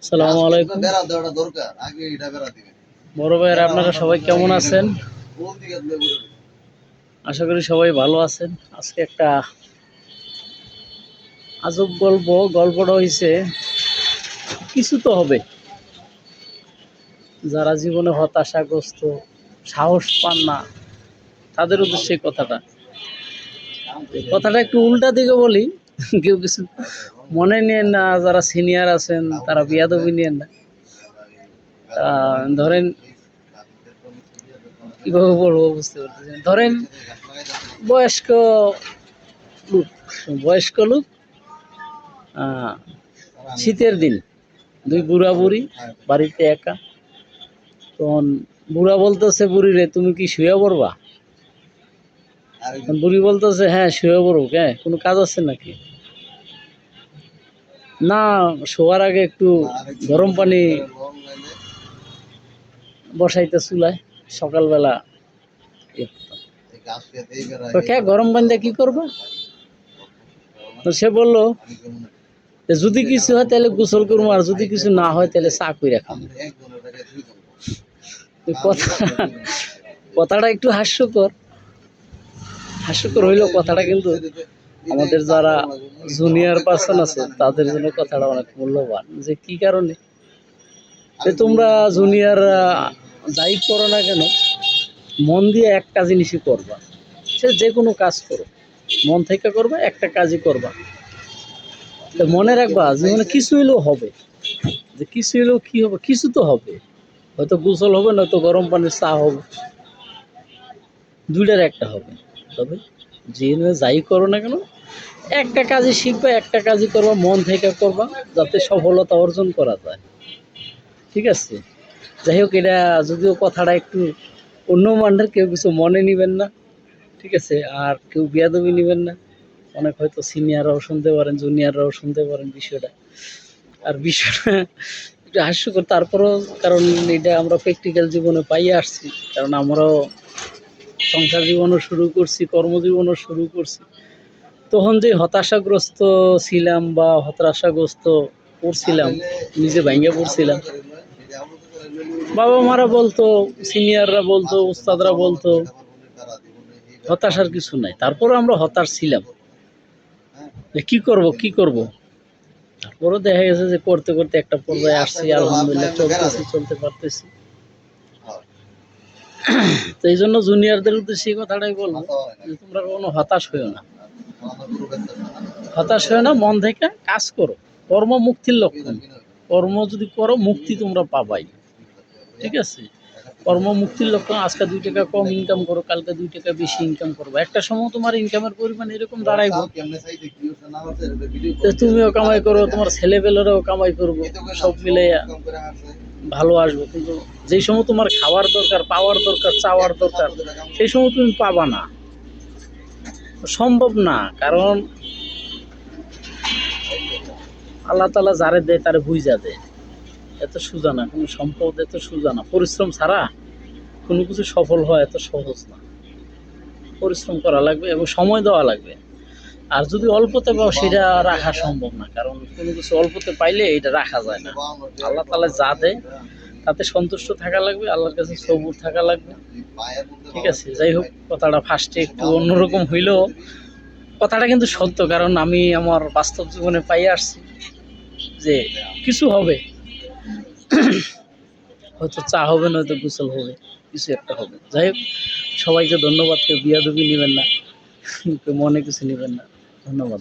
আসসালামু আলাইকুম বড় ভাইয়েরা, আপনারা সবাই কেমন আছেন? আশা করি সবাই ভালো আছেন। আজকে একটা আজব গল্পটা হয়েছে, কিছু তো হবে। যারা জীবনে হতাশাগ্রস্ত, সাহস পান না, তাদের উদ্দেশ্যে কথাটা একটু উল্টা দিকে বলি। কেউ কিছু মনে নিয়েন না, যারা সিনিয়র আছেন তারা বিয়াদবি নিয়েন না। ধরেন কিভাবে বলবো বুঝতে পারতেছেন। ধরেন বয়স্ক লোক বয়স্ক লোক শীতের দিন, দুই বুড়া বুড়ি বাড়িতে একা। তখন বুড়া বলতেছে বুড়ি রে, তুমি কি শুয়ে পড়বা? বুড়ি বলতেছে হ্যাঁ শুয়ে পড়বো, হ্যাঁ কোনো কাজ আছে নাকি? না, শোয়ার আগে একটু গরম পানি বসাইতে চুলায়, সকালবেলা গরম পানি দিয়ে কি করবো? তো সে বললো যদি কিছু হয় তাহলে গোসল করবো, আর যদি কিছু না হয় তাহলে চা কইরা খাবো। কথাটা একটু হাস্যকর হইলেও কথাটা কিন্তু আমাদের যারা জুনিয়র পার্সন আছে তাদের জন্য কথাটা অনেক মূল্যবান। যে কি কারণে তোমরা জুনিয়র যাই করো না কেন, মন দিয়ে একটা জিনিসই করবা। সে যে কোনো কাজ করো, মন থেকে করবা, একটা কাজই করবা। তো মনে রাখবা জীবনে কিছু হইলেও হবে। যে কিছু হইলেও কি হবে, কিছু তো হবে। হয়তো গোসল হবে, নয়তো গরম পানির চা হবে, দুইটার একটা হবে। তবে যে যাই করো না কেন, একটা কাজই শিখবা, একটা কাজই করবা, মন থেকে করবা, যাতে সফলতা অর্জন করা যায়। ঠিক আছে? যাই হোক, এটা যদিও কথাটা একটু অন্য মানের, কেউ কিছু মনে নিবেন না, ঠিক আছে? আর কেউ বেয়াদবি নিবেন না। অনেক হয়তো সিনিয়ররাও শুনতে পারেন, জুনিয়ররাও শুনতে পারেন বিষয়টা। আর বিষয়টা একটু হাস্যকর তারপরও, কারণ এটা আমরা প্র্যাকটিক্যাল জীবনে পাইয়ে আসছি। কারণ আমরাও সংসার জীবনও শুরু করছি, কর্মজীবনও শুরু করছি। তখন যে হতাশাগ্রস্ত ছিলাম বা হতাশাগ্রস্ত পড়ছিলাম, নিজে ভাঙ্গে পড়ছিলাম, বাবা মারা বলতো, সিনিয়ররা বলতো, উস্তাদরা বলতো হতাশার কিছু নাই। তারপরে আমরা হতাশ ছিলাম যে কি করব। তারপরে দেখা গেছে যে করতে করতে একটা পর্যায়ে আসছি, আলহামদুলিল্লাহ চলতে পারতেছি। তো এই জন্য জুনিয়রদের উদ্দেশ্যে এই কথাটাই বলবো যে তোমরা কোনো হতাশ হইও না, মন থেকে কাজ করো। কর্ম মুক্তির লক্ষণ। কর্ম যদি করো, মুক্তি তোমরা পাবাই। ঠিক আছে? কর্ম মুক্তির লক্ষণ। আজকে 2 টাকা কম ইনকাম করো, কালকে 2 টাকা বেশি ইনকাম করবো। একটা সময় তোমার ইনকামের পরিমাণ এরকম দাঁড়াইবো, তুমিও কামাই করো, তোমার ছেলেপেলেরাও কামাই করবো, সব মিলে ভালো আসবে। কিন্তু যেই সময় তোমার খাওয়ার দরকার, পাওয়ার দরকার, চাওয়ার দরকার, সেই সময় তুমি পাবা না, সম্ভব না। কারণ আল্লাহ তাআলা যারে দেয় তারে বুঝা দেয়। এত সোজা না, কোনো সম্পদ এত সোজা না। পরিশ্রম ছাড়া কোনো কিছু সফল হয় এত সহজ না। পরিশ্রম করা লাগবে এবং সময় দেওয়া লাগবে। আর যদি অল্পতে পাও, সেটা রাখা সম্ভব না। কারণ কোনো কিছু অল্পতে পাইলে এটা রাখা যায় না। আল্লাহ তাআলা যা দেয় তাতে সন্তুষ্ট থাকা লাগবে, আল্লাহর কাছে সবুর থাকা লাগবে। ঠিক আছে? যাই হোক, কথাটা ফার্স্টে একটু অন্যরকম হইলেও কথাটা কিন্তু সত্য। কারণ আমি আমার বাস্তব জীবনে পাইয়ে আসছি যে কিছু হবে, হয়তো চা হবে, নয়তো গোসল হবে, কিছু একটা হবে। যাই হোক, সবাইকে ধন্যবাদ। কেউ বিয়াদবি নেবেন না, কেউ মনে কিছু নেবেন না। ধন্যবাদ।